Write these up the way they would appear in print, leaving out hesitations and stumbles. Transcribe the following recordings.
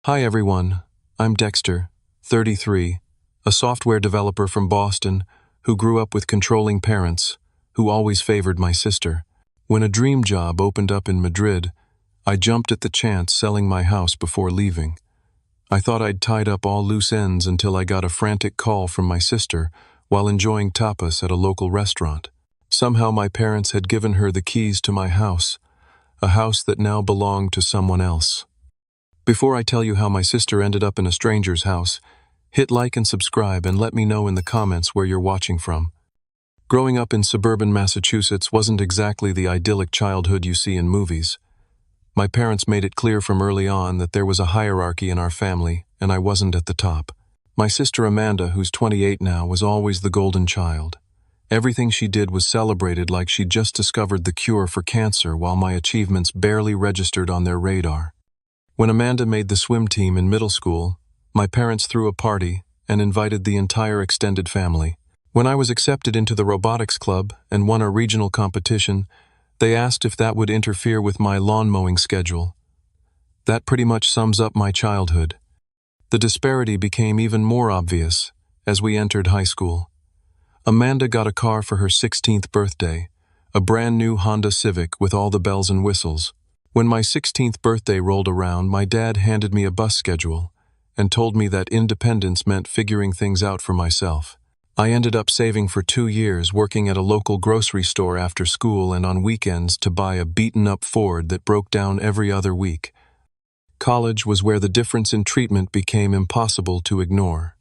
Hi everyone, I'm Dexter, 33, a software developer from Boston who grew up with controlling parents who always favored my sister. When a dream job opened up in Madrid, I jumped at the chance selling my house before leaving. I thought I'd tied up all loose ends until I got a frantic call from my sister while enjoying tapas at a local restaurant. Somehow my parents had given her the keys to my house, a house that now belonged to someone else. Before I tell you how my sister ended up in a stranger's house, hit like and subscribe and let me know in the comments where you're watching from. Growing up in suburban Massachusetts wasn't exactly the idyllic childhood you see in movies. My parents made it clear from early on that there was a hierarchy in our family, and I wasn't at the top. My sister Amanda, who's 28 now, was always the golden child. Everything she did was celebrated like she'd just discovered the cure for cancer, while my achievements barely registered on their radar. When Amanda made the swim team in middle school, my parents threw a party and invited the entire extended family. When I was accepted into the robotics club and won a regional competition, they asked if that would interfere with my lawn mowing schedule. That pretty much sums up my childhood. The disparity became even more obvious as we entered high school. Amanda got a car for her 16th birthday, a brand new Honda Civic with all the bells and whistles. When my 16th birthday rolled around, my dad handed me a bus schedule and told me that independence meant figuring things out for myself. I ended up saving for 2 years, working at a local grocery store after school and on weekends to buy a beaten-up Ford that broke down every other week. College was where the difference in treatment became impossible to ignore.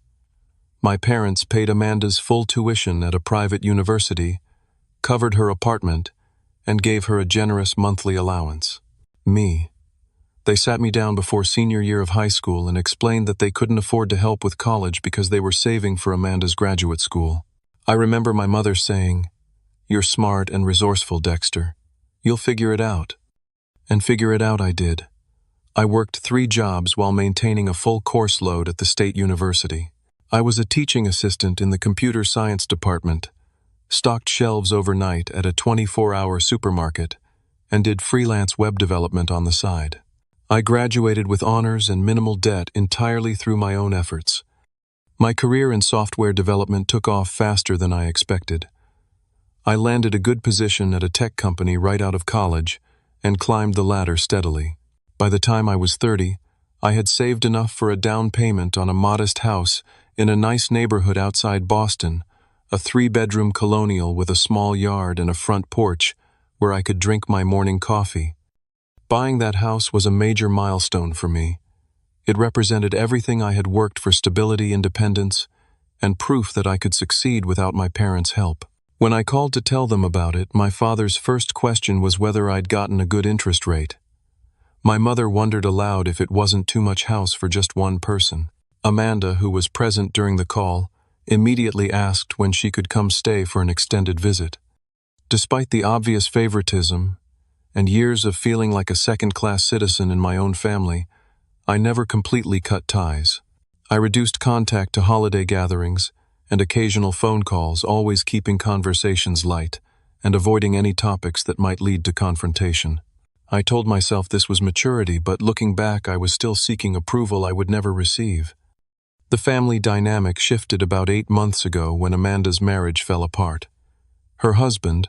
My parents paid Amanda's full tuition at a private university, covered her apartment, and gave her a generous monthly allowance. They sat me down before senior year of high school and explained that they couldn't afford to help with college because they were saving for Amanda's graduate school. I remember my mother saying, "You're smart and resourceful, Dexter. You'll figure it out." And figure it out I did. I worked 3 jobs while maintaining a full course load at the state university. I was a teaching assistant in the computer science department, stocked shelves overnight at a 24-hour supermarket, and did freelance web development on the side. I graduated with honors and minimal debt entirely through my own efforts. My career in software development took off faster than I expected. I landed a good position at a tech company right out of college and climbed the ladder steadily. By the time I was 30, I had saved enough for a down payment on a modest house in a nice neighborhood outside Boston, a 3-bedroom colonial with a small yard and a front porch where I could drink my morning coffee. Buying that house was a major milestone for me. It represented everything I had worked for: stability, independence, and proof that I could succeed without my parents' help. When I called to tell them about it, my father's first question was whether I'd gotten a good interest rate. My mother wondered aloud if it wasn't too much house for just one person. Amanda, who was present during the call, immediately asked when she could come stay for an extended visit. Despite the obvious favoritism and years of feeling like a second-class citizen in my own family, I never completely cut ties. I reduced contact to holiday gatherings and occasional phone calls, always keeping conversations light and avoiding any topics that might lead to confrontation. I told myself this was maturity, but looking back, I was still seeking approval I would never receive. The family dynamic shifted about 8 months ago when Amanda's marriage fell apart. Her husband,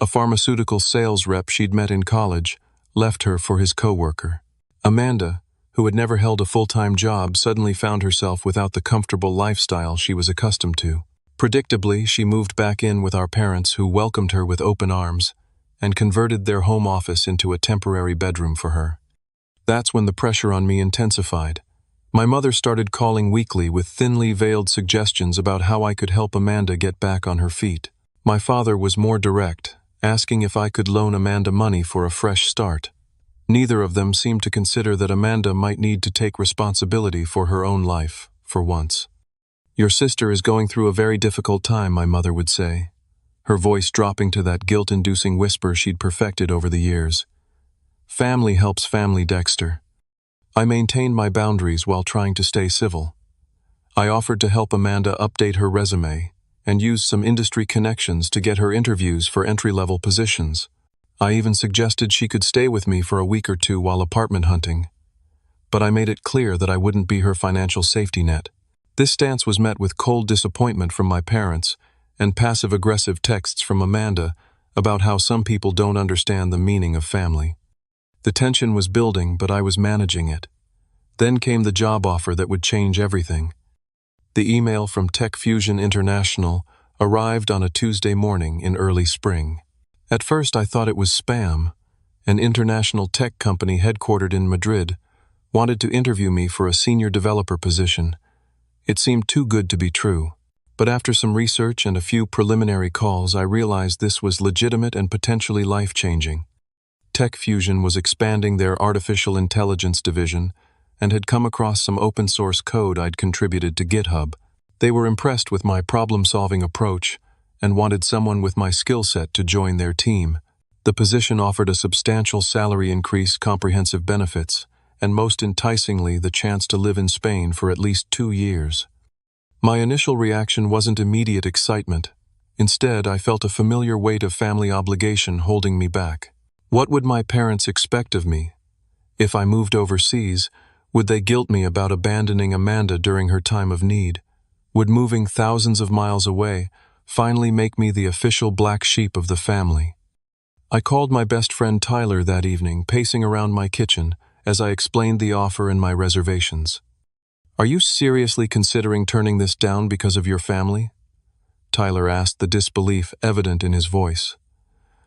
a pharmaceutical sales rep she'd met in college, left her for his coworker. Amanda, who had never held a full-time job, suddenly found herself without the comfortable lifestyle she was accustomed to. Predictably, she moved back in with our parents, who welcomed her with open arms and converted their home office into a temporary bedroom for her. That's when the pressure on me intensified. My mother started calling weekly with thinly veiled suggestions about how I could help Amanda get back on her feet. My father was more direct, asking if I could loan Amanda money for a fresh start. Neither of them seemed to consider that Amanda might need to take responsibility for her own life, for once. "Your sister is going through a very difficult time," my mother would say, her voice dropping to that guilt-inducing whisper she'd perfected over the years. Family helps family, Dexter. I maintained my boundaries while trying to stay civil. I offered to help Amanda update her resume and used some industry connections to get her interviews for entry-level positions. I even suggested she could stay with me for a week or 2 while apartment hunting. but I made it clear that I wouldn't be her financial safety net. This stance was met with cold disappointment from my parents and passive-aggressive texts from Amanda about how some people don't understand the meaning of family. The tension was building, but I was managing it. Then came the job offer that would change everything. The email from Tech Fusion International arrived on a Tuesday morning in early spring. At first I thought it was spam. An international tech company headquartered in Madrid wanted to interview me for a senior developer position. It seemed too good to be true. But after some research and a few preliminary calls, I realized this was legitimate and potentially life-changing. Tech Fusion was expanding their artificial intelligence division and had come across some open-source code I'd contributed to GitHub. They were impressed with my problem-solving approach and wanted someone with my skill set to join their team. The position offered a substantial salary increase, comprehensive benefits, and most enticingly, the chance to live in Spain for at least 2 years. My initial reaction wasn't immediate excitement. Instead, I felt a familiar weight of family obligation holding me back. What would my parents expect of me? If I moved overseas, would they guilt me about abandoning Amanda during her time of need? Would moving thousands of miles away finally make me the official black sheep of the family? I called my best friend Tyler that evening, pacing around my kitchen as I explained the offer and my reservations. "Are you seriously considering turning this down because of your family?" Tyler asked, the disbelief evident in his voice.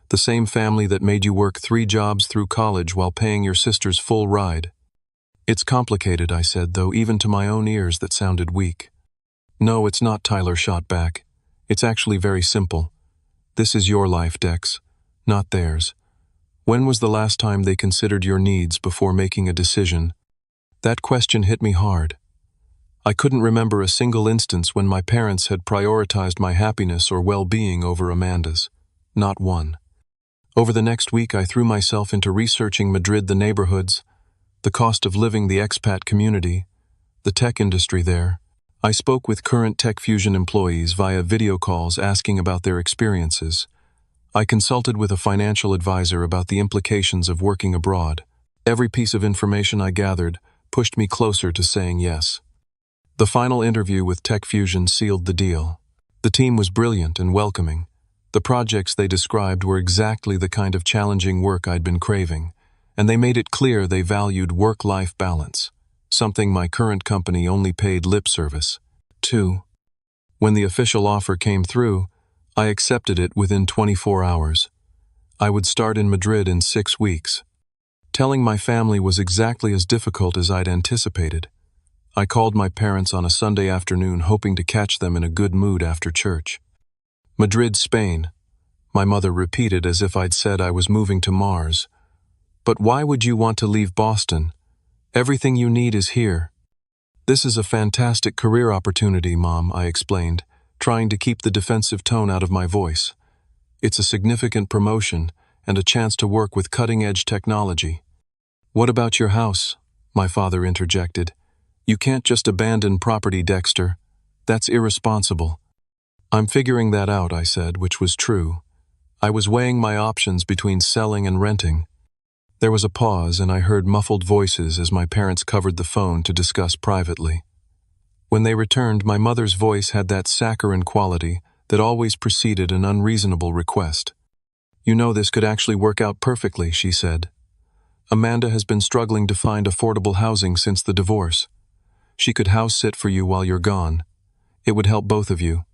"The same family that made you work 3 jobs through college while paying your sister's full ride." "It's complicated," I said, though even to my own ears that sounded weak. "No, it's not," Tyler shot back. "It's actually very simple. This is your life, Dex, not theirs. When was the last time they considered your needs before making a decision?" That question hit me hard. I couldn't remember a single instance when my parents had prioritized my happiness or well-being over Amanda's. Not one. Over the next week, I threw myself into researching Madrid, the neighborhoods, the cost of living, the expat community, the tech industry there. I spoke with current Tech Fusion employees via video calls asking about their experiences. I consulted with a financial advisor about the implications of working abroad. Every piece of information I gathered pushed me closer to saying yes. The final interview with Tech Fusion sealed the deal. The team was brilliant and welcoming. The projects they described were exactly the kind of challenging work I'd been craving, and they made it clear they valued work-life balance, something my current company only paid lip service to. When the official offer came through, I accepted it within 24 hours. I would start in Madrid in 6 weeks. Telling my family was exactly as difficult as I'd anticipated. I called my parents on a Sunday afternoon, hoping to catch them in a good mood after church. "Madrid, Spain," my mother repeated as if I'd said I was moving to Mars. "But why would you want to leave Boston? Everything you need is here." "This is a fantastic career opportunity, Mom," I explained, trying to keep the defensive tone out of my voice. "It's a significant promotion and a chance to work with cutting-edge technology." "What about your house?" my father interjected. "You can't just abandon property, Dexter. That's irresponsible." "I'm figuring that out," I said, which was true. I was weighing my options between selling and renting. There was a pause, and I heard muffled voices as my parents covered the phone to discuss privately. When they returned, my mother's voice had that saccharine quality that always preceded an unreasonable request. "You know this could actually work out perfectly," she said. "Amanda has been struggling to find affordable housing since the divorce. She could house sit for you while you're gone. It would help both of you."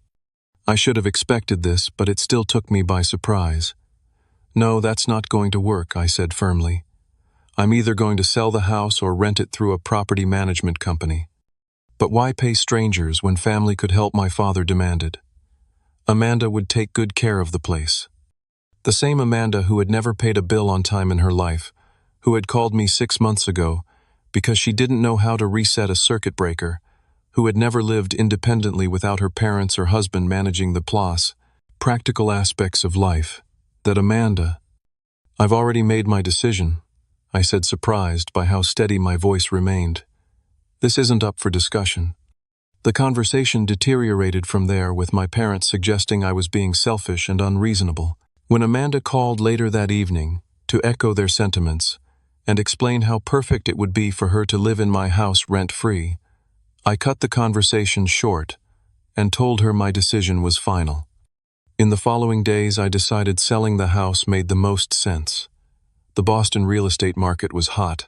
I should have expected this, but it still took me by surprise. "No, that's not going to work," I said firmly. "I'm either going to sell the house or rent it through a property management company." "But why pay strangers when family could help?" my father demanded. "Amanda would take good care of the place." The same Amanda who had never paid a bill on time in her life, who had called me 6 months ago because she didn't know how to reset a circuit breaker, who had never lived independently without her parents or husband managing the practical aspects of life. That Amanda— "I've already made my decision," I said, surprised by how steady my voice remained. "This isn't up for discussion." The conversation deteriorated from there, with my parents suggesting I was being selfish and unreasonable. When Amanda called later that evening to echo their sentiments, and explain how perfect it would be for her to live in my house rent-free. I cut the conversation short and told her my decision was final. In the following days, I decided selling the house made the most sense. The Boston real estate market was hot,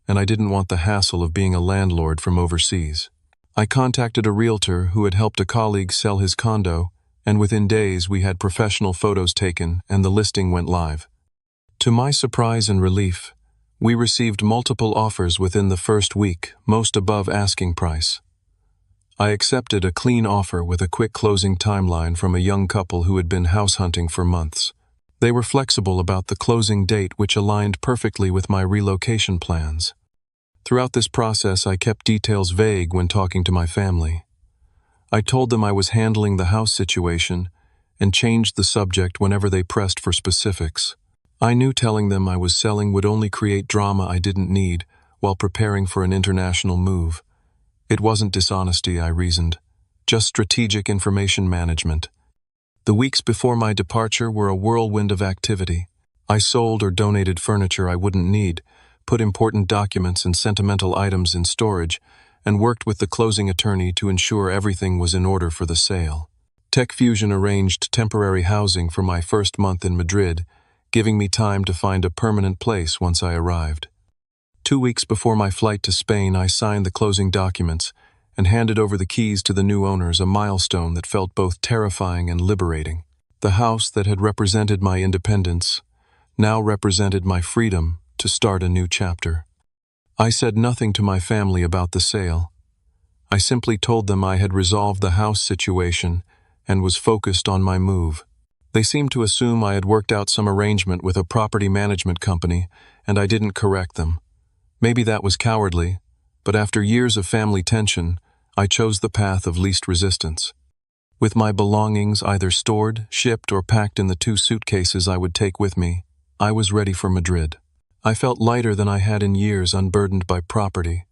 and I didn't want the hassle of being a landlord from overseas. I contacted a realtor who had helped a colleague sell his condo, and within days we had professional photos taken and the listing went live. To my surprise and relief, we received multiple offers within the first week, most above asking price. I accepted a clean offer with a quick closing timeline from a young couple who had been house hunting for months. They were flexible about the closing date, which aligned perfectly with my relocation plans. Throughout this process, I kept details vague when talking to my family. I told them I was handling the house situation and changed the subject whenever they pressed for specifics. I knew telling them I was selling would only create drama I didn't need while preparing for an international move. It wasn't dishonesty, I reasoned, just strategic information management. The weeks before my departure were a whirlwind of activity. I sold or donated furniture I wouldn't need, put important documents and sentimental items in storage, and worked with the closing attorney to ensure everything was in order for the sale. TechFusion arranged temporary housing for my first month in Madrid, giving me time to find a permanent place once I arrived. 2 weeks before my flight to Spain, I signed the closing documents and handed over the keys to the new owners, a milestone that felt both terrifying and liberating. The house that had represented my independence now represented my freedom to start a new chapter. I said nothing to my family about the sale. I simply told them I had resolved the house situation and was focused on my move. They seemed to assume I had worked out some arrangement with a property management company, and I didn't correct them. Maybe that was cowardly, but after years of family tension, I chose the path of least resistance. With my belongings either stored, shipped, or packed in the 2 suitcases I would take with me, I was ready for Madrid. I felt lighter than I had in years, unburdened by property,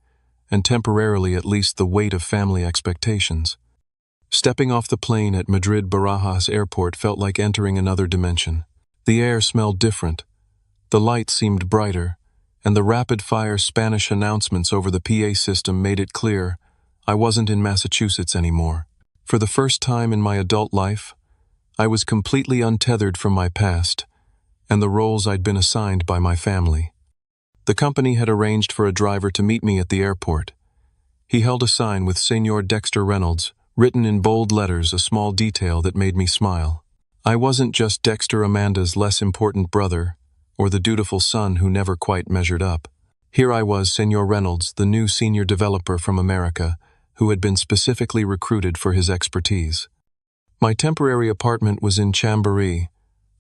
and temporarily at least the weight of family expectations. Stepping off the plane at Madrid Barajas Airport felt like entering another dimension. The air smelled different, the lights seemed brighter, and the rapid-fire Spanish announcements over the PA system made it clear I wasn't in Massachusetts anymore. For the first time in my adult life, I was completely untethered from my past and the roles I'd been assigned by my family. The company had arranged for a driver to meet me at the airport. He held a sign with Senor Dexter Reynolds, written in bold letters, a small detail that made me smile. I wasn't just Dexter Amanda's less important brother, or the dutiful son who never quite measured up. Here I was, Senor Reynolds, the new senior developer from America, who had been specifically recruited for his expertise. My temporary apartment was in Chamberí,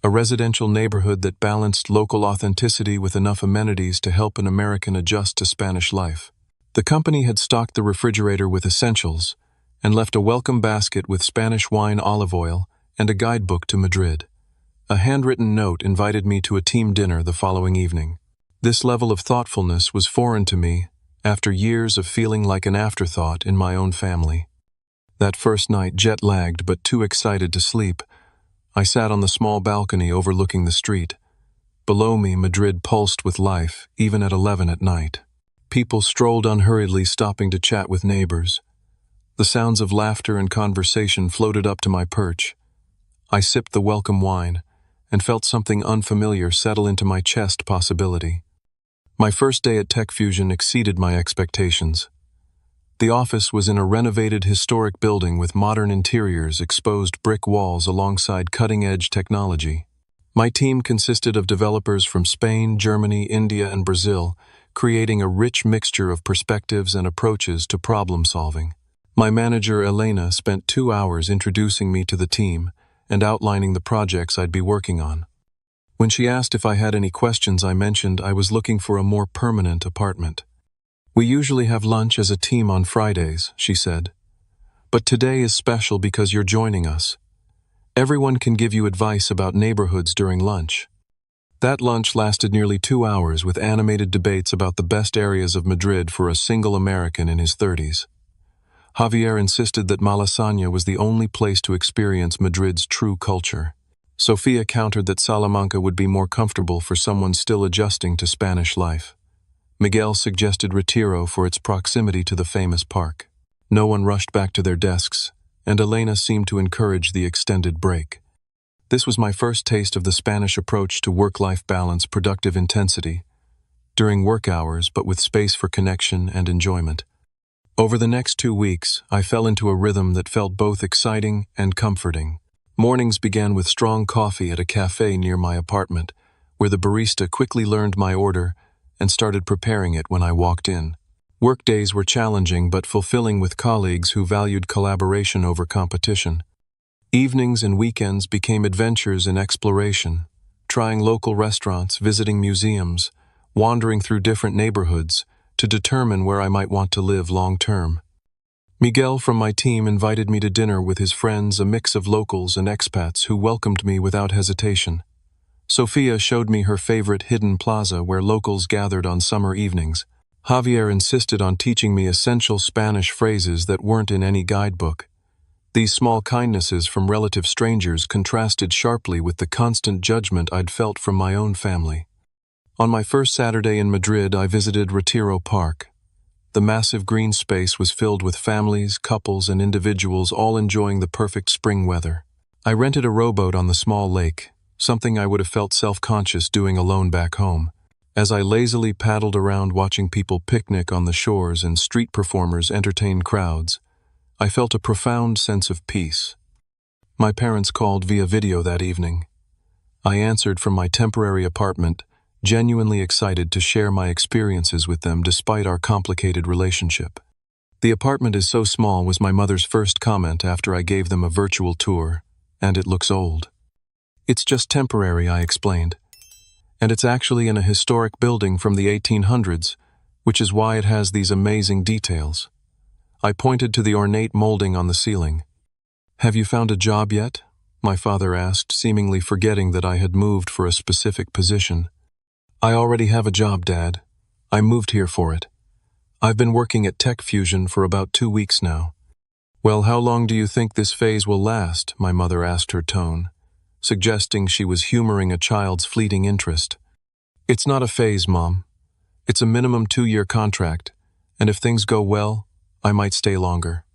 a residential neighborhood that balanced local authenticity with enough amenities to help an American adjust to Spanish life. The company had stocked the refrigerator with essentials and left a welcome basket with Spanish wine, olive oil, and a guidebook to Madrid. A handwritten note invited me to a team dinner the following evening. This level of thoughtfulness was foreign to me after years of feeling like an afterthought in my own family. That first night, jet-lagged but too excited to sleep, I sat on the small balcony overlooking the street. Below me, Madrid pulsed with life, even at 11 at night. People strolled unhurriedly, stopping to chat with neighbors. The sounds of laughter and conversation floated up to my perch. I sipped the welcome wine and felt something unfamiliar settle into my chest. Possibility. My first day at TechFusion exceeded my expectations. The office was in a renovated historic building with modern interiors, exposed brick walls alongside cutting-edge technology. My team consisted of developers from Spain, Germany, India, and Brazil, creating a rich mixture of perspectives and approaches to problem-solving. My manager, Elena, spent 2 hours introducing me to the team and outlining the projects I'd be working on. When she asked if I had any questions, I mentioned I was looking for a more permanent apartment. "We usually have lunch as a team on Fridays," she said. "But today is special because you're joining us. Everyone can give you advice about neighborhoods during lunch." That lunch lasted nearly 2 hours with animated debates about the best areas of Madrid for a single American in his 30s. Javier insisted that Malasaña was the only place to experience Madrid's true culture. Sofia countered that Salamanca would be more comfortable for someone still adjusting to Spanish life. Miguel suggested Retiro for its proximity to the famous park. No one rushed back to their desks, and Elena seemed to encourage the extended break. This was my first taste of the Spanish approach to work-life balance, productive intensity, during work hours but with space for connection and enjoyment. Over the next 2 weeks, I fell into a rhythm that felt both exciting and comforting. Mornings began with strong coffee at a cafe near my apartment, where the barista quickly learned my order and started preparing it when I walked in. Workdays were challenging but fulfilling with colleagues who valued collaboration over competition. Evenings and weekends became adventures in exploration, trying local restaurants, visiting museums, wandering through different neighborhoods to determine where I might want to live long-term. Miguel from my team invited me to dinner with his friends, a mix of locals and expats who welcomed me without hesitation. Sofia showed me her favorite hidden plaza where locals gathered on summer evenings. Javier insisted on teaching me essential Spanish phrases that weren't in any guidebook. These small kindnesses from relative strangers contrasted sharply with the constant judgment I'd felt from my own family. On my first Saturday in Madrid, I visited Retiro Park. The massive green space was filled with families, couples, and individuals all enjoying the perfect spring weather. I rented a rowboat on the small lake, something I would have felt self-conscious doing alone back home. As I lazily paddled around watching people picnic on the shores and street performers entertain crowds, I felt a profound sense of peace. My parents called via video that evening. I answered from my temporary apartment, genuinely excited to share my experiences with them despite our complicated relationship. "The apartment is so small," was my mother's first comment after I gave them a virtual tour, "and it looks old." "It's just temporary," I explained. "And it's actually in a historic building from the 1800s, which is why it has these amazing details." I pointed to the ornate molding on the ceiling. "Have you found a job yet?" my father asked, seemingly forgetting that I had moved for a specific position. "I already have a job, Dad. I moved here for it. I've been working at Tech Fusion for about 2 weeks now." "Well, how long do you think this phase will last?" my mother asked, her tone suggesting she was humoring a child's fleeting interest. "It's not a phase, Mom. It's a minimum 2-year contract, and if things go well, I might stay longer."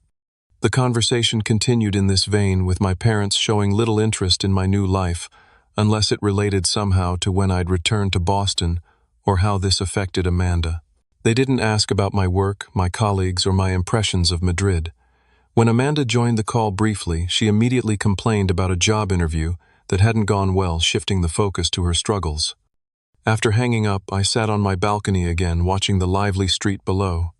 The conversation continued in this vein, with my parents showing little interest in my new life, unless it related somehow to when I'd returned to Boston or how this affected Amanda. They didn't ask about my work, my colleagues, or my impressions of Madrid. When Amanda joined the call briefly, she immediately complained about a job interview that hadn't gone well, shifting the focus to her struggles. After hanging up, I sat on my balcony again, watching the lively street below.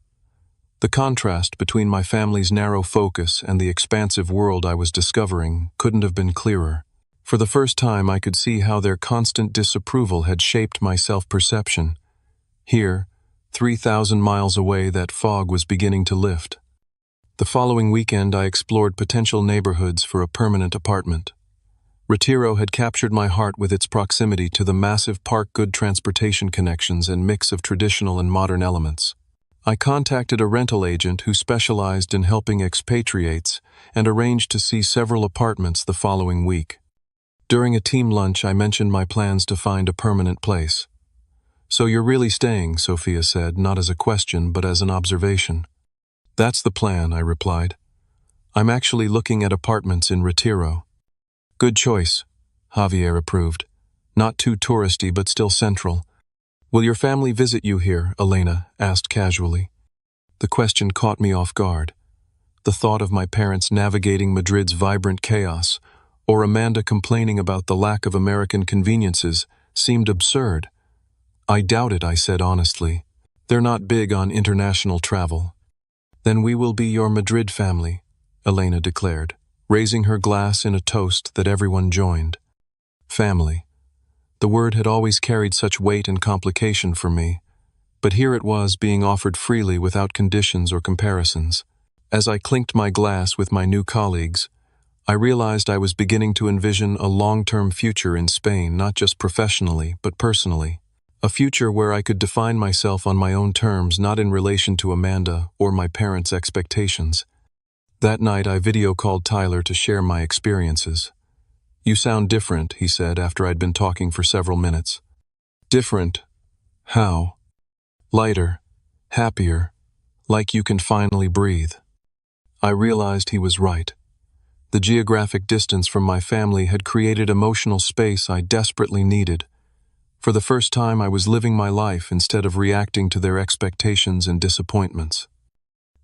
The contrast between my family's narrow focus and the expansive world I was discovering couldn't have been clearer. For the first time, I could see how their constant disapproval had shaped my self-perception. Here, 3,000 miles away, that fog was beginning to lift. The following weekend, I explored potential neighborhoods for a permanent apartment. Retiro had captured my heart with its proximity to the massive park, good transportation connections, and mix of traditional and modern elements. I contacted a rental agent who specialized in helping expatriates and arranged to see several apartments the following week. During a team lunch, I mentioned my plans to find a permanent place. "So you're really staying," Sofia said, not as a question but as an observation. "That's the plan," I replied. "I'm actually looking at apartments in Retiro." "Good choice," Javier approved. "Not too touristy but still central." "Will your family visit you here?" Elena asked casually. The question caught me off guard. The thought of my parents navigating Madrid's vibrant chaos, or Amanda complaining about the lack of American conveniences, seemed absurd. "I doubt it," I said honestly. "They're not big on international travel." "Then we will be your Madrid family," Elena declared, raising her glass in a toast that everyone joined. Family. The word had always carried such weight and complication for me, but here it was being offered freely without conditions or comparisons. As I clinked my glass with my new colleagues, I realized I was beginning to envision a long-term future in Spain, not just professionally, but personally. A future where I could define myself on my own terms, not in relation to Amanda or my parents' expectations. That night, I video-called Tyler to share my experiences. "You sound different," he said after I'd been talking for several minutes. "Different? How?" Lighter, happier, like you can finally breathe. I realized he was right. The geographic distance from my family had created emotional space I desperately needed. For the first time, I was living my life instead of reacting to their expectations and disappointments.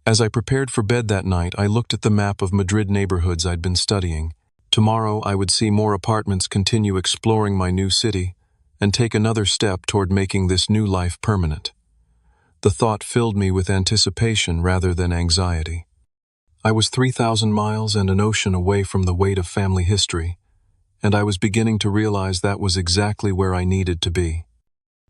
As I prepared for bed that night, I looked at the map of Madrid neighborhoods I'd been studying. Tomorrow, I would see more apartments, continue exploring my new city, and take another step toward making this new life permanent. The thought filled me with anticipation rather than anxiety. I was 3,000 miles and an ocean away from the weight of family history, and I was beginning to realize that was exactly where I needed to be.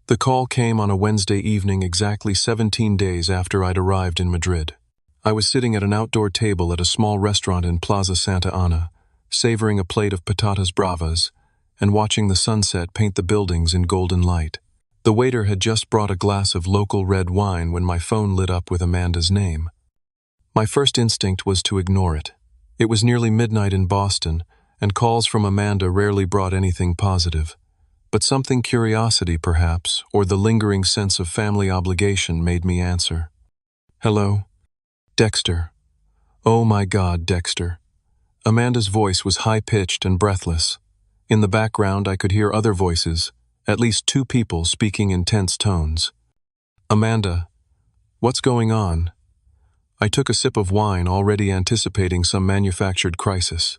The call came on a Wednesday evening, exactly 17 days after I'd arrived in Madrid. I was sitting at an outdoor table at a small restaurant in Plaza Santa Ana, savoring a plate of patatas bravas and watching the sunset paint the buildings in golden light. The waiter had just brought a glass of local red wine when my phone lit up with Amanda's name. My first instinct was to ignore it. It was nearly midnight in Boston, and calls from Amanda rarely brought anything positive. But something, curiosity perhaps, or the lingering sense of family obligation, made me answer. "Hello? Dexter." "Oh my God, Dexter." Amanda's voice was high-pitched and breathless. In the background, I could hear other voices, at least two people speaking in tense tones. "Amanda, what's going on?" I took a sip of wine, already anticipating some manufactured crisis.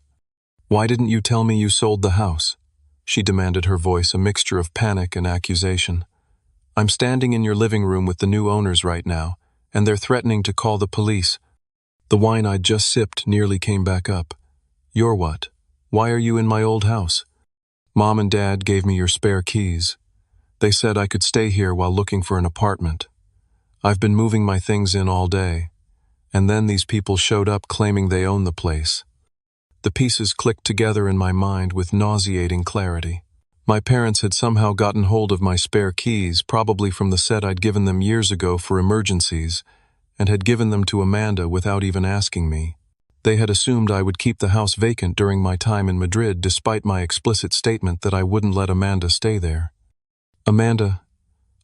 "Why didn't you tell me you sold the house?" she demanded, her voice a mixture of panic and accusation. "I'm standing in your living room with the new owners right now, and they're threatening to call the police." The wine I'd just sipped nearly came back up. "You're what? Why are you in my old house?" "Mom and Dad gave me your spare keys. They said I could stay here while looking for an apartment. I've been moving my things in all day, and then these people showed up claiming they own the place." The pieces clicked together in my mind with nauseating clarity. My parents had somehow gotten hold of my spare keys, probably from the set I'd given them years ago for emergencies, and had given them to Amanda without even asking me. They had assumed I would keep the house vacant during my time in Madrid, despite my explicit statement that I wouldn't let Amanda stay there. "Amanda,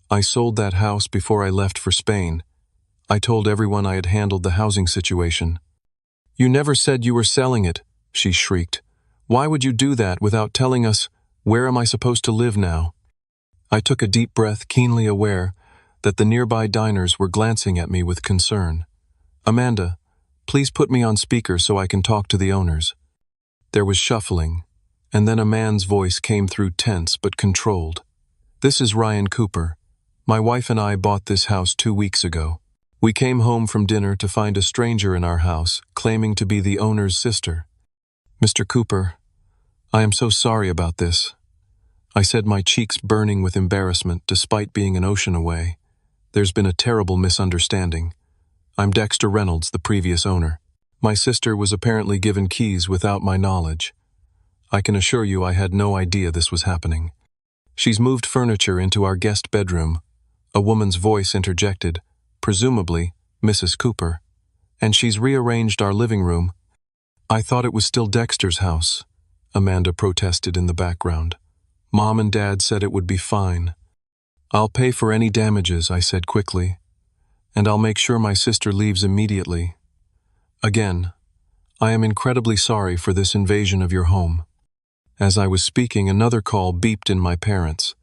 I sold that house before I left for Spain. I told everyone I had handled the housing situation." "You never said you were selling it," she shrieked. "Why would you do that without telling us? Where am I supposed to live now?" I took a deep breath, keenly aware that the nearby diners were glancing at me with concern. "Amanda, please put me on speaker so I can talk to the owners." There was shuffling, and then a man's voice came through, tense but controlled. "This is Ryan Cooper. My wife and I bought this house 2 weeks ago. We came home from dinner to find a stranger in our house, claiming to be the owner's sister. Mr. Cooper, I am so sorry about this," I said, my cheeks burning with embarrassment despite being an ocean away. "There's been a terrible misunderstanding. I'm Dexter Reynolds, the previous owner. My sister was apparently given keys without my knowledge. I can assure you I had no idea this was happening. She's moved furniture into our guest bedroom," a woman's voice interjected, presumably Mrs. Cooper, "and she's rearranged our living room." "I thought it was still Dexter's house," Amanda protested in the background. "Mom and Dad said it would be fine." "I'll pay for any damages," I said quickly, "and I'll make sure my sister leaves immediately. Again, I am incredibly sorry for this invasion of your home." As I was speaking, another call beeped in my parents.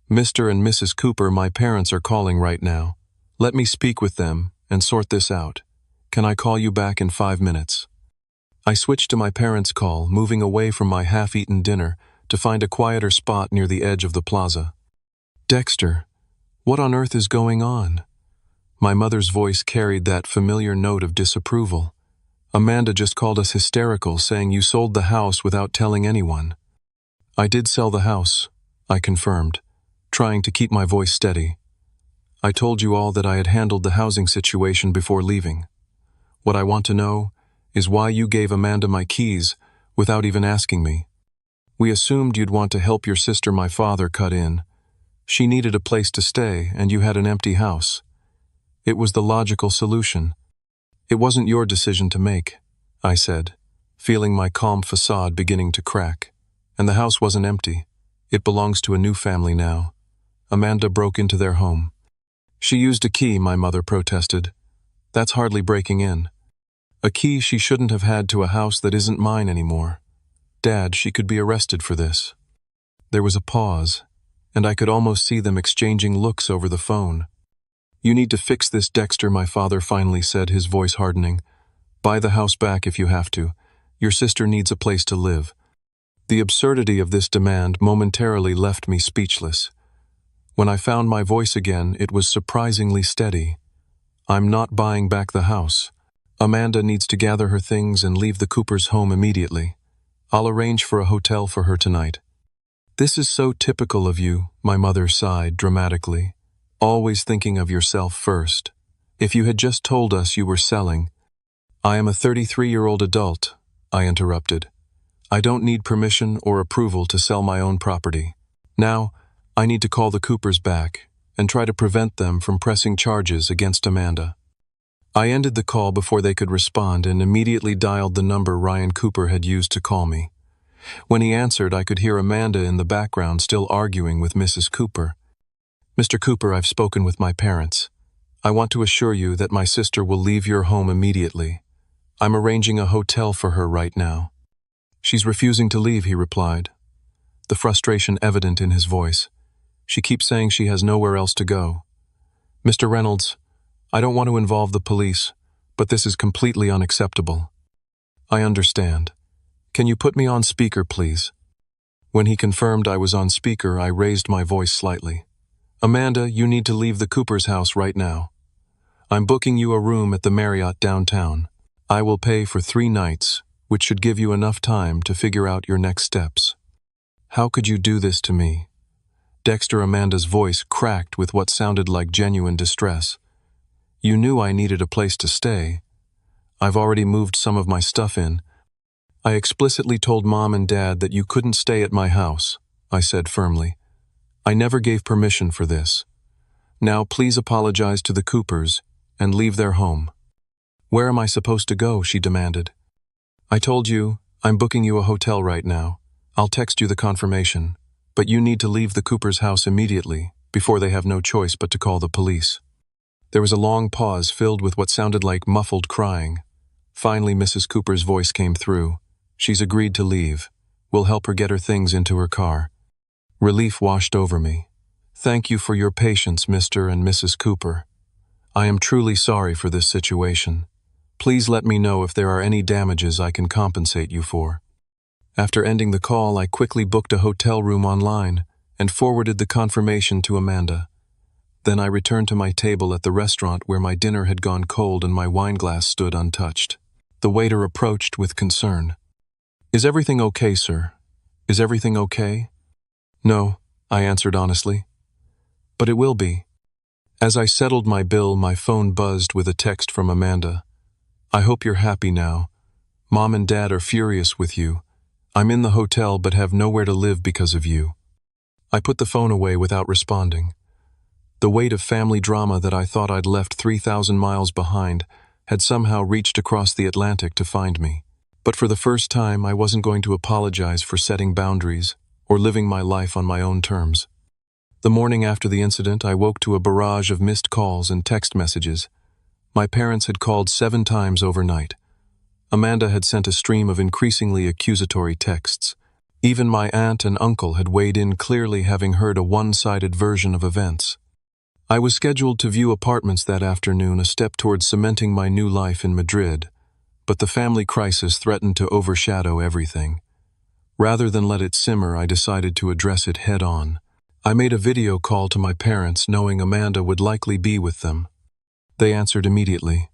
"Mr. and Mrs. Cooper, my parents are calling right now. Let me speak with them and sort this out. Can I call you back in 5 minutes?" I switched to my parents' call, moving away from my half-eaten dinner to find a quieter spot near the edge of the plaza. "Dexter, what on earth is going on?" My mother's voice carried that familiar note of disapproval. "Amanda just called us hysterical, saying you sold the house without telling anyone." "I did sell the house," I confirmed, trying to keep my voice steady. "I told you all that I had handled the housing situation before leaving. What I want to know is why you gave Amanda my keys without even asking me. We assumed you'd want to help your sister, my father, cut in. She needed a place to stay, and you had an empty house. It was the logical solution. It wasn't your decision to make," I said, feeling my calm facade beginning to crack. "And the house wasn't empty. It belongs to a new family now. Amanda broke into their home." She used a key, my mother protested. That's hardly breaking in. A key she shouldn't have had to a house that isn't mine anymore. Dad, she could be arrested for this. There was a pause, and I could almost see them exchanging looks over the phone. You need to fix this, Dexter, my father finally said, his voice hardening. Buy the house back if you have to. Your sister needs a place to live. The absurdity of this demand momentarily left me speechless. When I found my voice again, it was surprisingly steady. I'm not buying back the house. Amanda needs to gather her things and leave the Coopers' home immediately. I'll arrange for a hotel for her tonight. This is so typical of you, my mother sighed dramatically. Always thinking of yourself first. If you had just told us you were selling. I am a 33-year-old adult, I interrupted. I don't need permission or approval to sell my own property. Now, I need to call the Coopers back and try to prevent them from pressing charges against Amanda. I ended the call before they could respond and immediately dialed the number Ryan Cooper had used to call me. When he answered, I could hear Amanda in the background still arguing with Mrs. Cooper. Mr. Cooper, I've spoken with my parents. I want to assure you that my sister will leave your home immediately. I'm arranging a hotel for her right now. She's refusing to leave, he replied, the frustration evident in his voice. She keeps saying she has nowhere else to go. Mr. Reynolds, I don't want to involve the police, but this is completely unacceptable. I understand. Can you put me on speaker, please? When he confirmed I was on speaker, I raised my voice slightly. Amanda, you need to leave the Cooper's house right now. I'm booking you a room at the Marriott downtown. I will pay for 3 nights, which should give you enough time to figure out your next steps. How could you do this to me? Dexter, Amanda's voice cracked with what sounded like genuine distress. You knew I needed a place to stay. I've already moved some of my stuff in. I explicitly told Mom and Dad that you couldn't stay at my house, I said firmly. I never gave permission for this. Now please apologize to the Coopers and leave their home. Where am I supposed to go? She demanded. I told you, I'm booking you a hotel right now. I'll text you the confirmation, but you need to leave the Cooper's house immediately, before they have no choice but to call the police. There was a long pause filled with what sounded like muffled crying. Finally, Mrs. Cooper's voice came through. She's agreed to leave. We'll help her get her things into her car. Relief washed over me. Thank you for your patience, Mr. and Mrs. Cooper. I am truly sorry for this situation. Please let me know if there are any damages I can compensate you for. After ending the call, I quickly booked a hotel room online and forwarded the confirmation to Amanda. Then I returned to my table at the restaurant where my dinner had gone cold and my wineglass stood untouched. The waiter approached with concern. Is everything okay, sir? Is everything okay? No, I answered honestly. But it will be. As I settled my bill, my phone buzzed with a text from Amanda. I hope you're happy now. Mom and Dad are furious with you. I'm in the hotel but have nowhere to live because of you. I put the phone away without responding. The weight of family drama that I thought I'd left 3,000 miles behind had somehow reached across the Atlantic to find me. But for the first time, I wasn't going to apologize for setting boundaries or living my life on my own terms. The morning after the incident, I woke to a barrage of missed calls and text messages. My parents had called 7 times overnight. Amanda had sent a stream of increasingly accusatory texts. Even my aunt and uncle had weighed in, clearly having heard a one-sided version of events. I was scheduled to view apartments that afternoon, a step towards cementing my new life in Madrid, but the family crisis threatened to overshadow everything. Rather than let it simmer, I decided to address it head-on. I made a video call to my parents, knowing Amanda would likely be with them. They answered immediately.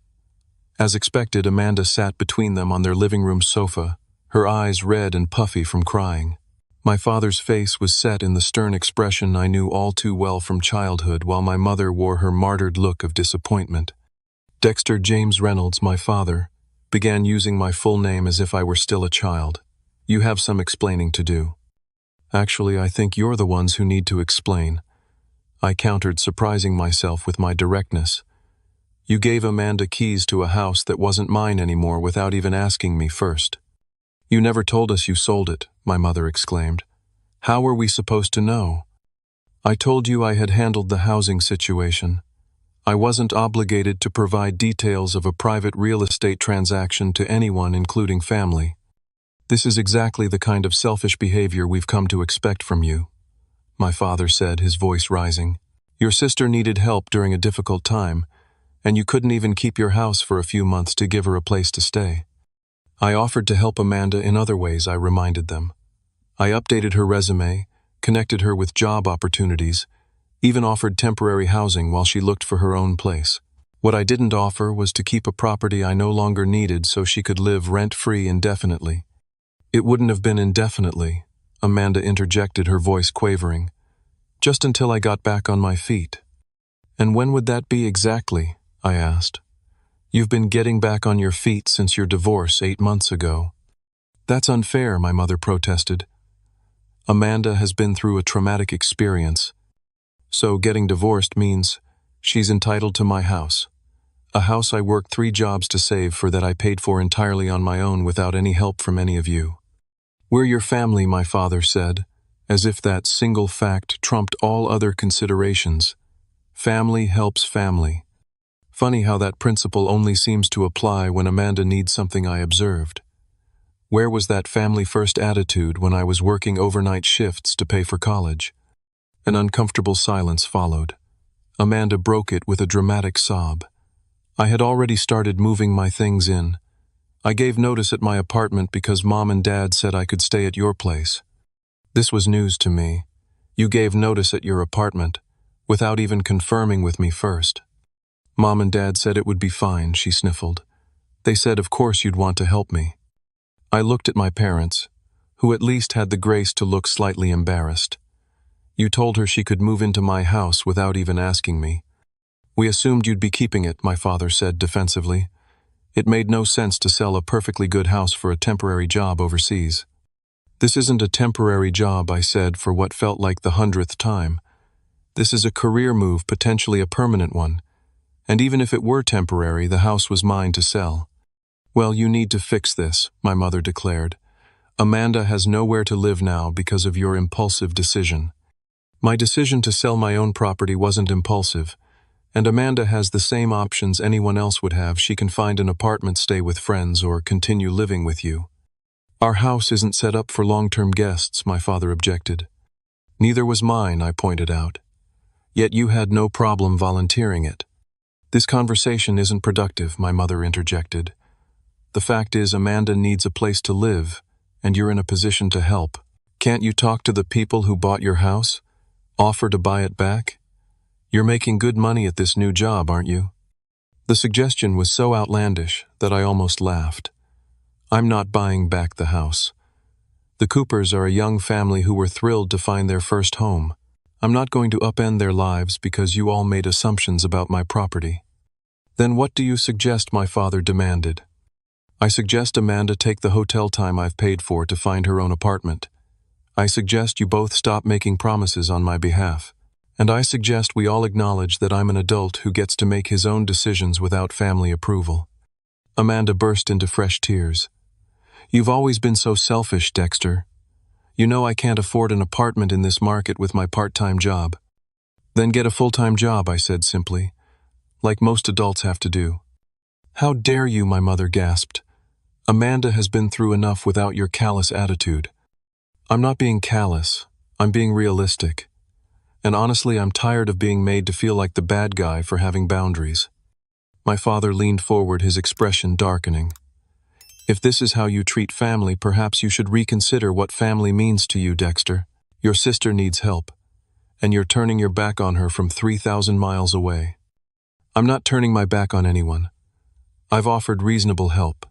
As expected, Amanda sat between them on their living room sofa, her eyes red and puffy from crying. My father's face was set in the stern expression I knew all too well from childhood, while my mother wore her martyred look of disappointment. Dexter James Reynolds, my father, began using my full name as if I were still a child. You have some explaining to do. Actually, I think you're the ones who need to explain. I countered, surprising myself with my directness. You gave Amanda keys to a house that wasn't mine anymore without even asking me first. You never told us you sold it, my mother exclaimed. How were we supposed to know? I told you I had handled the housing situation. I wasn't obligated to provide details of a private real estate transaction to anyone, including family. This is exactly the kind of selfish behavior we've come to expect from you, my father said, his voice rising. Your sister needed help during a difficult time, and you couldn't even keep your house for a few months to give her a place to stay. I offered to help Amanda in other ways, I reminded them. I updated her resume, connected her with job opportunities, even offered temporary housing while she looked for her own place. What I didn't offer was to keep a property I no longer needed so she could live rent-free indefinitely. It wouldn't have been indefinitely, Amanda interjected, her voice quavering. Just until I got back on my feet. And when would that be exactly? I asked. You've been getting back on your feet since your divorce 8 months ago. That's unfair, my mother protested. Amanda has been through a traumatic experience. So getting divorced means she's entitled to my house. A house I worked 3 jobs to save for, that I paid for entirely on my own without any help from any of you. We're your family, my father said, as if that single fact trumped all other considerations. Family helps family. Funny how that principle only seems to apply when Amanda needs something, I observed. Where was that family-first attitude when I was working overnight shifts to pay for college? An uncomfortable silence followed. Amanda broke it with a dramatic sob. I had already started moving my things in. I gave notice at my apartment because Mom and Dad said I could stay at your place. This was news to me. You gave notice at your apartment, without even confirming with me first. Mom and Dad said it would be fine, she sniffled. They said of course you'd want to help me. I looked at my parents, who at least had the grace to look slightly embarrassed. You told her she could move into my house without even asking me. We assumed you'd be keeping it, my father said defensively. It made no sense to sell a perfectly good house for a temporary job overseas. This isn't a temporary job, I said for what felt like the 100th time. This is a career move, potentially a permanent one. And even if it were temporary, the house was mine to sell. Well, you need to fix this, my mother declared. Amanda has nowhere to live now because of your impulsive decision. My decision to sell my own property wasn't impulsive, and Amanda has the same options anyone else would have. She can find an apartment, stay with friends, or continue living with you. Our house isn't set up for long-term guests, my father objected. Neither was mine, I pointed out. Yet you had no problem volunteering it. This conversation isn't productive, my mother interjected. The fact is, Amanda needs a place to live, and you're in a position to help. Can't you talk to the people who bought your house? Offer to buy it back? You're making good money at this new job, aren't you? The suggestion was so outlandish that I almost laughed. I'm not buying back the house. The Coopers are a young family who were thrilled to find their first home. I'm not going to upend their lives because you all made assumptions about my property. Then what do you suggest? My father demanded. I suggest Amanda take the hotel time I've paid for to find her own apartment. I suggest you both stop making promises on my behalf. And I suggest we all acknowledge that I'm an adult who gets to make his own decisions without family approval. Amanda burst into fresh tears. You've always been so selfish, Dexter. You know I can't afford an apartment in this market with my part-time job. Then get a full-time job, I said simply, like most adults have to do. How dare you, my mother gasped. Amanda has been through enough without your callous attitude. I'm not being callous, I'm being realistic. And honestly, I'm tired of being made to feel like the bad guy for having boundaries. My father leaned forward, his expression darkening. If this is how you treat family, perhaps you should reconsider what family means to you, Dexter. Your sister needs help, and you're turning your back on her from 3,000 miles away. I'm not turning my back on anyone. I've offered reasonable help.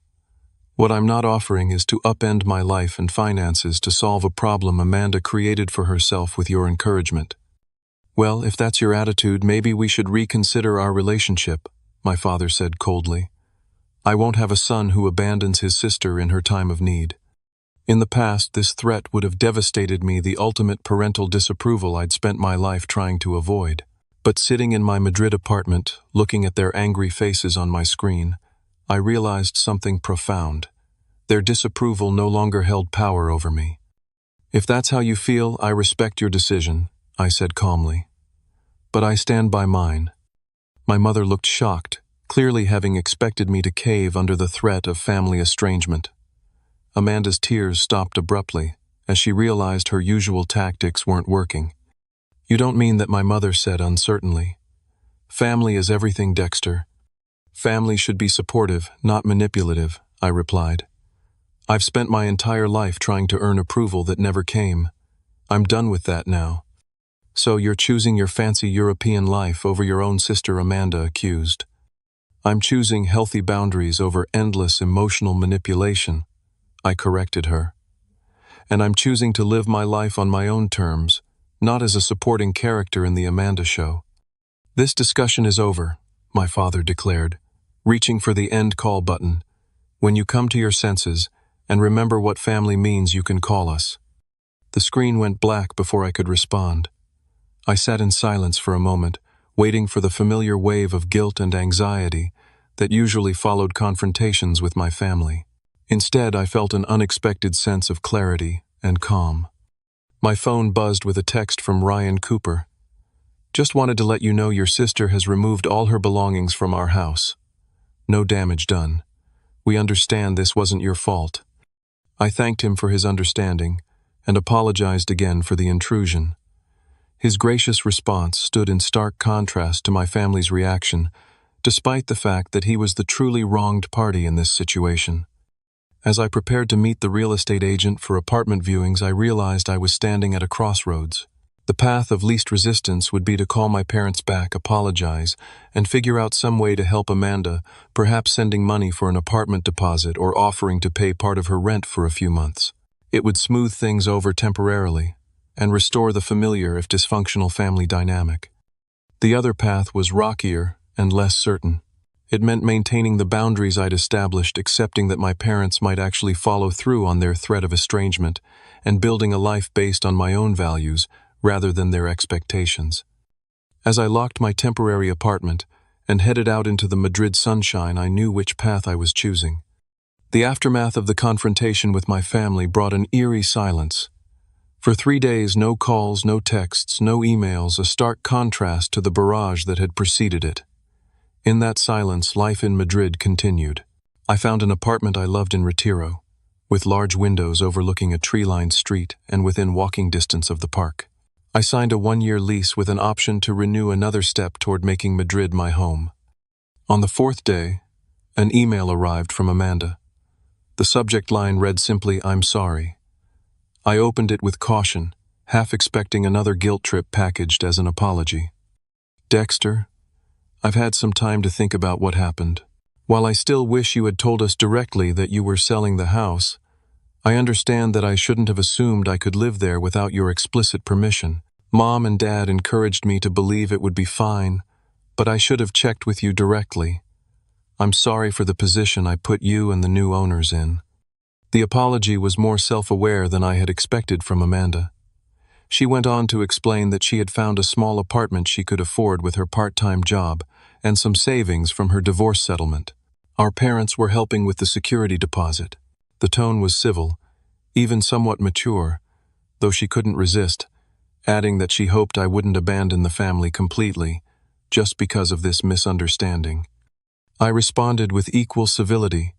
What I'm not offering is to upend my life and finances to solve a problem Amanda created for herself with your encouragement. Well, if that's your attitude, maybe we should reconsider our relationship, my father said coldly. I won't have a son who abandons his sister in her time of need. In the past, this threat would have devastated me, the ultimate parental disapproval I'd spent my life trying to avoid. But sitting in my Madrid apartment, looking at their angry faces on my screen, I realized something profound. Their disapproval no longer held power over me. If that's how you feel, I respect your decision, I said calmly. But I stand by mine. My mother looked shocked, clearly having expected me to cave under the threat of family estrangement. Amanda's tears stopped abruptly, as she realized her usual tactics weren't working. "You don't mean that?" my mother said uncertainly. "Family is everything, Dexter. Family should be supportive, not manipulative," I replied. "I've spent my entire life trying to earn approval that never came. I'm done with that now." "So you're choosing your fancy European life over your own sister," Amanda accused. "I'm choosing healthy boundaries over endless emotional manipulation," I corrected her. "And I'm choosing to live my life on my own terms, not as a supporting character in the Amanda show." "This discussion is over," my father declared, reaching for the end call button. "When you come to your senses and remember what family means, you can call us." The screen went black before I could respond. I sat in silence for a moment, waiting for the familiar wave of guilt and anxiety that usually followed confrontations with my family. Instead, I felt an unexpected sense of clarity and calm. My phone buzzed with a text from Ryan Cooper. "Just wanted to let you know your sister has removed all her belongings from our house. No damage done. We understand this wasn't your fault." I thanked him for his understanding and apologized again for the intrusion. His gracious response stood in stark contrast to my family's reaction, despite the fact that he was the truly wronged party in this situation. As I prepared to meet the real estate agent for apartment viewings, I realized I was standing at a crossroads. The path of least resistance would be to call my parents back, apologize, and figure out some way to help Amanda, perhaps sending money for an apartment deposit or offering to pay part of her rent for a few months. It would smooth things over temporarily and restore the familiar if dysfunctional family dynamic. The other path was rockier and less certain. It meant maintaining the boundaries I'd established, accepting that my parents might actually follow through on their threat of estrangement, and building a life based on my own values rather than their expectations. As I locked my temporary apartment and headed out into the Madrid sunshine, I knew which path I was choosing. The aftermath of the confrontation with my family brought an eerie silence. For 3 days, no calls, no texts, no emails, a stark contrast to the barrage that had preceded it. In that silence, life in Madrid continued. I found an apartment I loved in Retiro, with large windows overlooking a tree-lined street and within walking distance of the park. I signed a 1-year lease with an option to renew another step toward making Madrid my home. On the 4th day, an email arrived from Amanda. The subject line read simply, "I'm sorry." I opened it with caution, half expecting another guilt trip packaged as an apology. "Dexter, I've had some time to think about what happened. While I still wish you had told us directly that you were selling the house, I understand that I shouldn't have assumed I could live there without your explicit permission. Mom and Dad encouraged me to believe it would be fine, but I should have checked with you directly. I'm sorry for the position I put you and the new owners in." The apology was more self-aware than I had expected from Amanda. She went on to explain that she had found a small apartment she could afford with her part-time job and some savings from her divorce settlement. Our parents were helping with the security deposit. The tone was civil, even somewhat mature, though she couldn't resist, adding that she hoped I wouldn't abandon the family completely, just because of this misunderstanding. I responded with equal civility,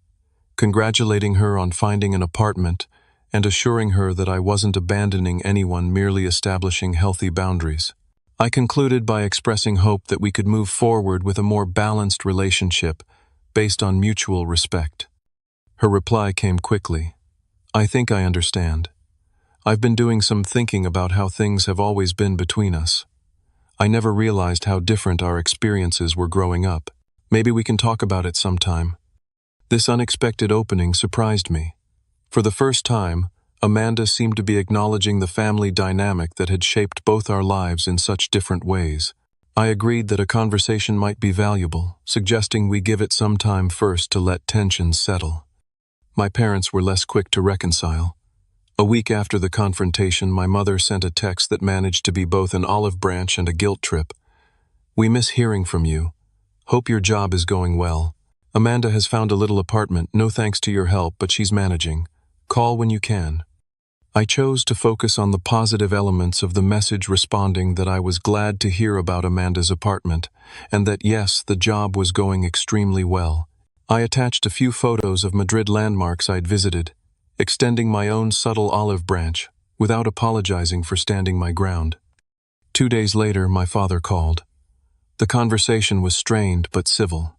congratulating her on finding an apartment and assuring her that I wasn't abandoning anyone, merely establishing healthy boundaries. I concluded by expressing hope that we could move forward with a more balanced relationship based on mutual respect. Her reply came quickly. "I think I understand. I've been doing some thinking about how things have always been between us. I never realized how different our experiences were growing up. Maybe we can talk about it sometime." This unexpected opening surprised me. For the first time, Amanda seemed to be acknowledging the family dynamic that had shaped both our lives in such different ways. I agreed that a conversation might be valuable, suggesting we give it some time first to let tensions settle. My parents were less quick to reconcile. A week after the confrontation, my mother sent a text that managed to be both an olive branch and a guilt trip. "We miss hearing from you. Hope your job is going well. Amanda has found a little apartment, no thanks to your help, but she's managing. Call when you can." I chose to focus on the positive elements of the message, responding that I was glad to hear about Amanda's apartment, and that yes, the job was going extremely well. I attached a few photos of Madrid landmarks I'd visited, extending my own subtle olive branch, without apologizing for standing my ground. 2 days later, my father called. The conversation was strained but civil.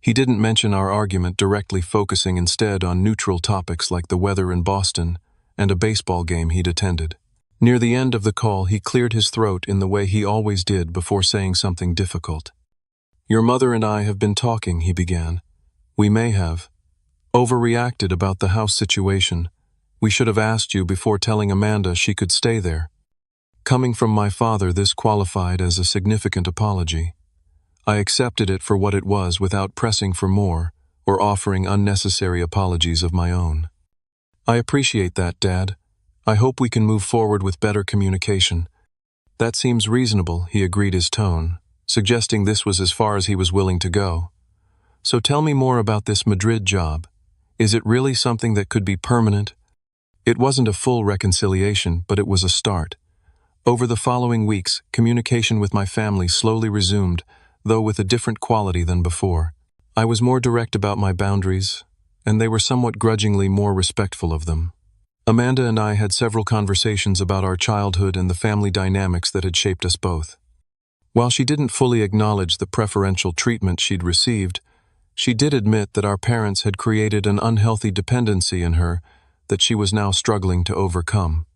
He didn't mention our argument directly, focusing instead on neutral topics like the weather in Boston and a baseball game he'd attended. Near the end of the call, he cleared his throat in the way he always did before saying something difficult. "Your mother and I have been talking," he began. "We may have overreacted about the house situation. We should have asked you before telling Amanda she could stay there." Coming from my father, this qualified as a significant apology. I accepted it for what it was without pressing for more or offering unnecessary apologies of my own. "I appreciate that, Dad. I hope we can move forward with better communication." "That seems reasonable," he agreed, his tone suggesting this was as far as he was willing to go. "So tell me more about this Madrid job. Is it really something that could be permanent?" It wasn't a full reconciliation, but it was a start. Over the following weeks, communication with my family slowly resumed, though with a different quality than before. I was more direct about my boundaries, and they were somewhat grudgingly more respectful of them. Amanda and I had several conversations about our childhood and the family dynamics that had shaped us both. While she didn't fully acknowledge the preferential treatment she'd received, she did admit that our parents had created an unhealthy dependency in her that she was now struggling to overcome.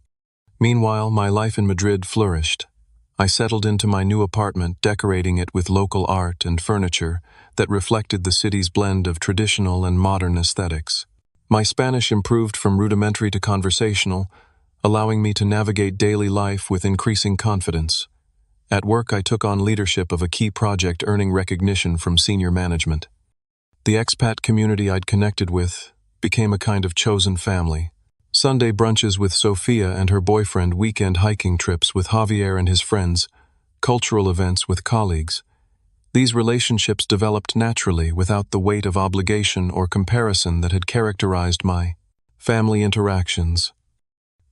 Meanwhile, my life in Madrid flourished. I settled into my new apartment, decorating it with local art and furniture that reflected the city's blend of traditional and modern aesthetics. My Spanish improved from rudimentary to conversational, allowing me to navigate daily life with increasing confidence. At work, I took on leadership of a key project, earning recognition from senior management. The expat community I'd connected with became a kind of chosen family. Sunday brunches with Sophia and her boyfriend, weekend hiking trips with Javier and his friends, cultural events with colleagues. These relationships developed naturally without the weight of obligation or comparison that had characterized my family interactions.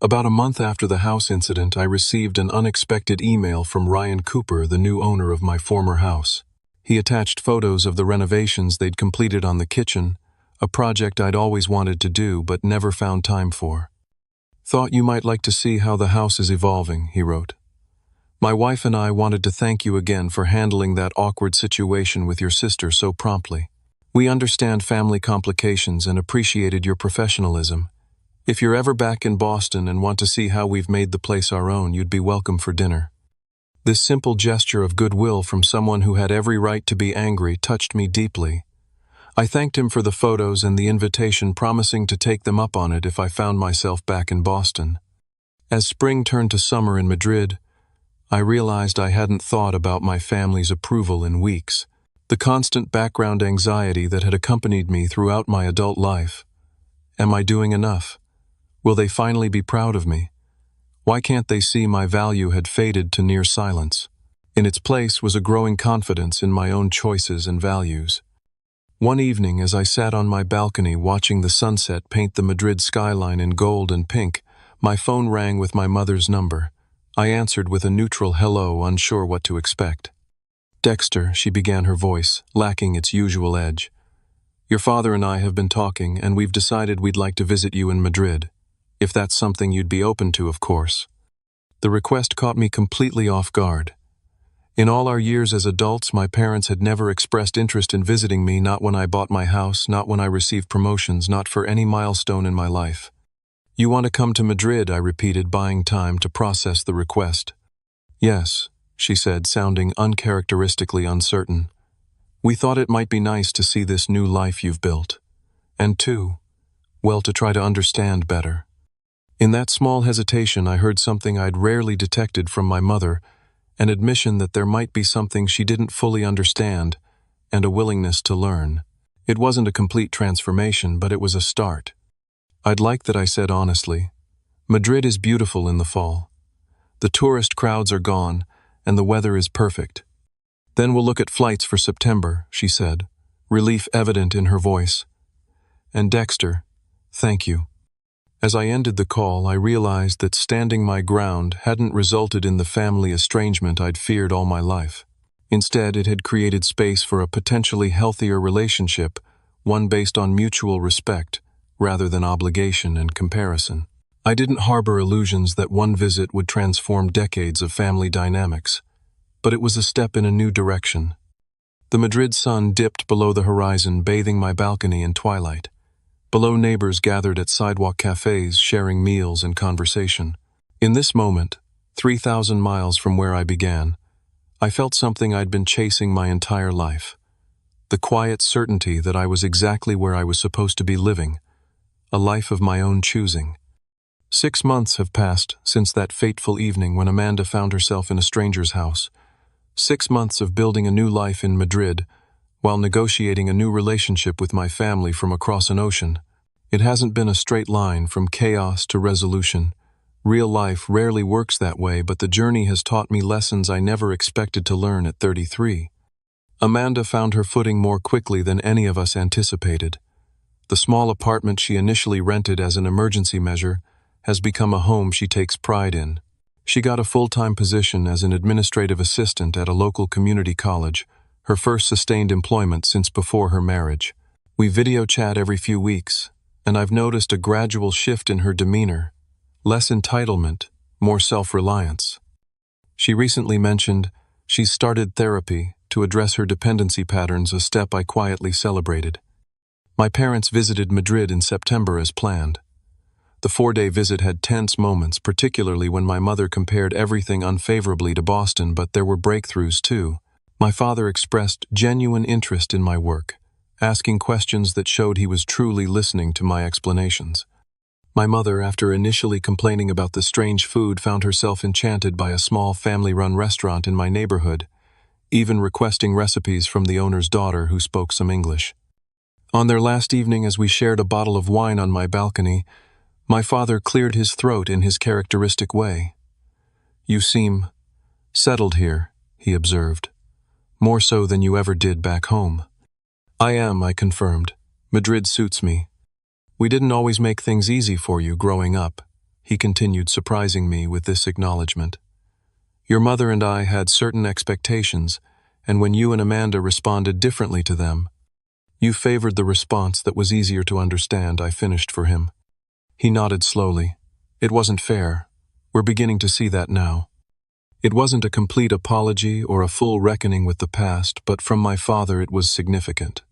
About a month after the house incident, I received an unexpected email from Ryan Cooper, the new owner of my former house. He attached photos of the renovations they'd completed on the kitchen, a project I'd always wanted to do but never found time for. "Thought you might like to see how the house is evolving," he wrote. "My wife and I wanted to thank you again for handling that awkward situation with your sister so promptly. We understand family complications and appreciated your professionalism. If you're ever back in Boston and want to see how we've made the place our own, you'd be welcome for dinner." This simple gesture of goodwill from someone who had every right to be angry touched me deeply. I thanked him for the photos and the invitation, promising to take them up on it if I found myself back in Boston. As spring turned to summer in Madrid, I realized I hadn't thought about my family's approval in weeks. The constant background anxiety that had accompanied me throughout my adult life. Am I doing enough? Will they finally be proud of me? Why can't they see my value had faded to near silence? In its place was a growing confidence in my own choices and values. One evening, as I sat on my balcony watching the sunset paint the Madrid skyline in gold and pink, my phone rang with my mother's number. I answered with a neutral hello, unsure what to expect. "Dexter," she began, her voice lacking its usual edge. "Your father and I have been talking, and we've decided we'd like to visit you in Madrid. If that's something you'd be open to, of course." The request caught me completely off guard. In all our years as adults, my parents had never expressed interest in visiting me, not when I bought my house, not when I received promotions, not for any milestone in my life. "You want to come to Madrid?" I repeated, buying time to process the request. "Yes," she said, sounding uncharacteristically uncertain. "We thought it might be nice to see this new life you've built. And to try to understand better." In that small hesitation, I heard something I'd rarely detected from my mother, an admission that there might be something she didn't fully understand, and a willingness to learn. It wasn't a complete transformation, but it was a start. "I'd like that," I said honestly. "Madrid is beautiful in the fall. The tourist crowds are gone, and the weather is perfect. Then we'll look at flights for September," she said, relief evident in her voice. "And Dexter, thank you. As I ended the call, I realized that standing my ground hadn't resulted in the family estrangement I'd feared all my life. Instead, it had created space for a potentially healthier relationship, one based on mutual respect, rather than obligation and comparison. I didn't harbor illusions that one visit would transform decades of family dynamics, but it was a step in a new direction. The Madrid sun dipped below the horizon, bathing my balcony in twilight. Below, neighbors gathered at sidewalk cafes, sharing meals and conversation. In this moment, 3,000 miles from where I began, I felt something I'd been chasing my entire life. The quiet certainty that I was exactly where I was supposed to be living, a life of my own choosing. 6 months have passed since that fateful evening when Amanda found herself in a stranger's house. 6 months of building a new life in Madrid, while negotiating a new relationship with my family from across an ocean. It hasn't been a straight line from chaos to resolution. Real life rarely works that way, but the journey has taught me lessons I never expected to learn at 33. Amanda found her footing more quickly than any of us anticipated. The small apartment she initially rented as an emergency measure has become a home she takes pride in. She got a full-time position as an administrative assistant at a local community college, her first sustained employment since before her marriage. We video chat every few weeks, and I've noticed a gradual shift in her demeanor. Less entitlement, more self-reliance. She recently mentioned she's started therapy to address her dependency patterns, a step I quietly celebrated. My parents visited Madrid in September as planned. The 4-day visit had tense moments, particularly when my mother compared everything unfavorably to Boston, but there were breakthroughs too. My father expressed genuine interest in my work, asking questions that showed he was truly listening to my explanations. My mother, after initially complaining about the strange food, found herself enchanted by a small family-run restaurant in my neighborhood, even requesting recipes from the owner's daughter who spoke some English. On their last evening, as we shared a bottle of wine on my balcony, my father cleared his throat in his characteristic way. "You seem settled here," he observed. "More so than you ever did back home." "I am," I confirmed. "Madrid suits me." "We didn't always make things easy for you growing up," he continued, surprising me with this acknowledgement. "Your mother and I had certain expectations, and when you and Amanda responded differently to them, you favored the response that was easier to understand," I finished for him. He nodded slowly. "It wasn't fair. We're beginning to see that now." It wasn't a complete apology or a full reckoning with the past, but from my father it was significant.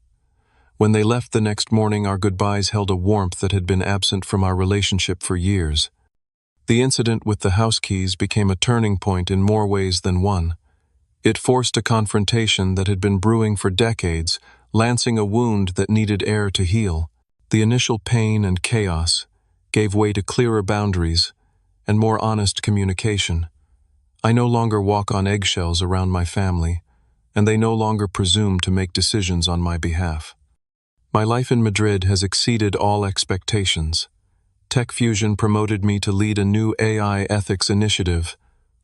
When they left the next morning, our goodbyes held a warmth that had been absent from our relationship for years. The incident with the house keys became a turning point in more ways than one. It forced a confrontation that had been brewing for decades, lancing a wound that needed air to heal. The initial pain and chaos gave way to clearer boundaries and more honest communication. I no longer walk on eggshells around my family, and they no longer presume to make decisions on my behalf. My life in Madrid has exceeded all expectations. Tech Fusion promoted me to lead a new AI ethics initiative,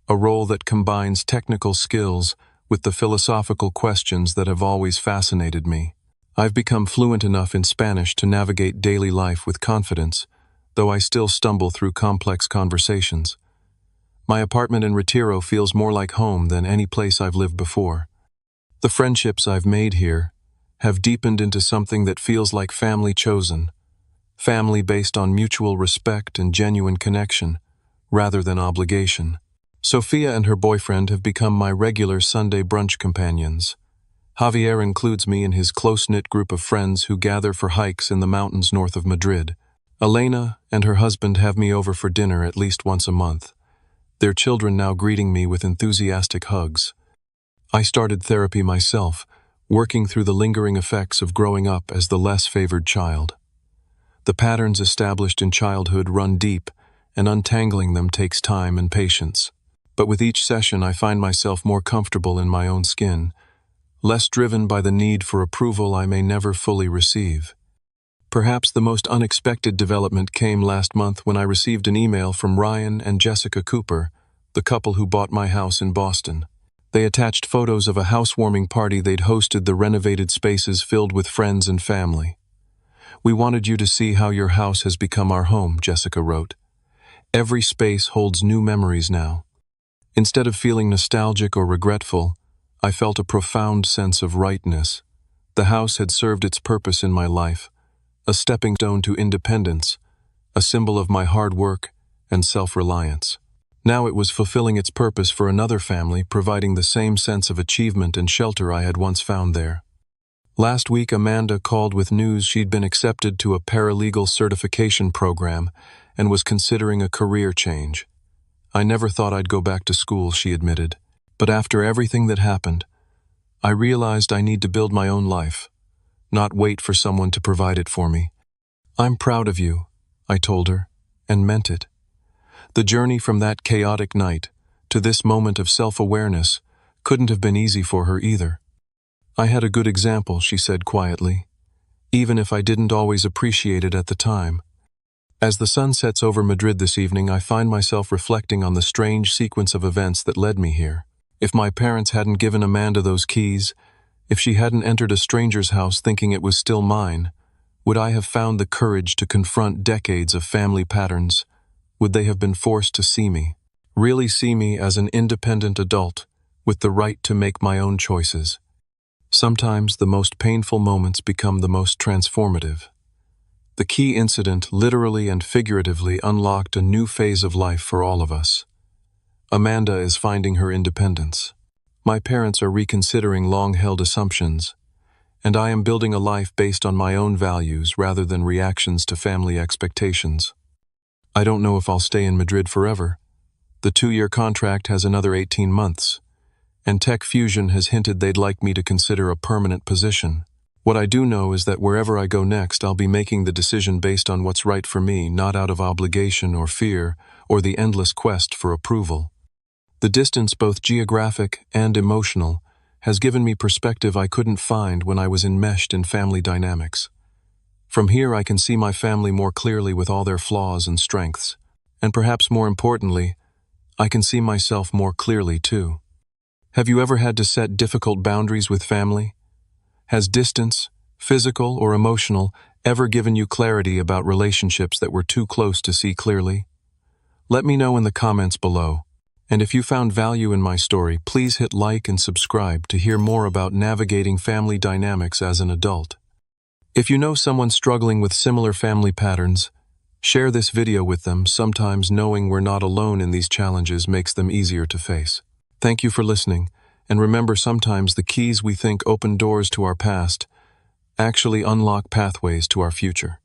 a role that combines technical skills with the philosophical questions that have always fascinated me. I've become fluent enough in Spanish to navigate daily life with confidence, though I still stumble through complex conversations. My apartment in Retiro feels more like home than any place I've lived before. The friendships I've made here have deepened into something that feels like family chosen, family based on mutual respect and genuine connection, rather than obligation. Sophia and her boyfriend have become my regular Sunday brunch companions. Javier includes me in his close-knit group of friends who gather for hikes in the mountains north of Madrid. Elena and her husband have me over for dinner at least once a month, their children now greeting me with enthusiastic hugs. I started therapy myself, working through the lingering effects of growing up as the less favored child. The patterns established in childhood run deep, and untangling them takes time and patience. But with each session, I find myself more comfortable in my own skin, less driven by the need for approval I may never fully receive. Perhaps the most unexpected development came last month when I received an email from Ryan and Jessica Cooper, the couple who bought my house in Boston. They attached photos of a housewarming party they'd hosted, the renovated spaces filled with friends and family. "We wanted you to see how your house has become our home," Jessica wrote. "Every space holds new memories now." Instead of feeling nostalgic or regretful, I felt a profound sense of rightness. The house had served its purpose in my life, a stepping stone to independence, a symbol of my hard work and self-reliance. Now it was fulfilling its purpose for another family, providing the same sense of achievement and shelter I had once found there. Last week, Amanda called with news she'd been accepted to a paralegal certification program and was considering a career change. "I never thought I'd go back to school," she admitted. "But after everything that happened, I realized I need to build my own life, not wait for someone to provide it for me." "I'm proud of you," I told her, and meant it. The journey from that chaotic night to this moment of self-awareness couldn't have been easy for her either. "I had a good example," she said quietly, "even if I didn't always appreciate it at the time." As the sun sets over Madrid this evening, I find myself reflecting on the strange sequence of events that led me here. If my parents hadn't given Amanda those keys, if she hadn't entered a stranger's house thinking it was still mine, would I have found the courage to confront decades of family patterns? Would they have been forced to see me, really see me as an independent adult with the right to make my own choices? Sometimes the most painful moments become the most transformative. The key incident literally and figuratively unlocked a new phase of life for all of us. Amanda is finding her independence. My parents are reconsidering long-held assumptions, and I am building a life based on my own values rather than reactions to family expectations. I don't know if I'll stay in Madrid forever. The 2-year contract has another 18 months, and Tech Fusion has hinted they'd like me to consider a permanent position. What I do know is that wherever I go next, I'll be making the decision based on what's right for me, not out of obligation or fear or the endless quest for approval. The distance, both geographic and emotional, has given me perspective I couldn't find when I was enmeshed in family dynamics. From here, I can see my family more clearly with all their flaws and strengths. And perhaps more importantly, I can see myself more clearly too. Have you ever had to set difficult boundaries with family? Has distance, physical or emotional, ever given you clarity about relationships that were too close to see clearly? Let me know in the comments below. And if you found value in my story, please hit like and subscribe to hear more about navigating family dynamics as an adult. If you know someone struggling with similar family patterns, share this video with them. Sometimes knowing we're not alone in these challenges makes them easier to face. Thank you for listening, and remember, sometimes the keys we think open doors to our past actually unlock pathways to our future.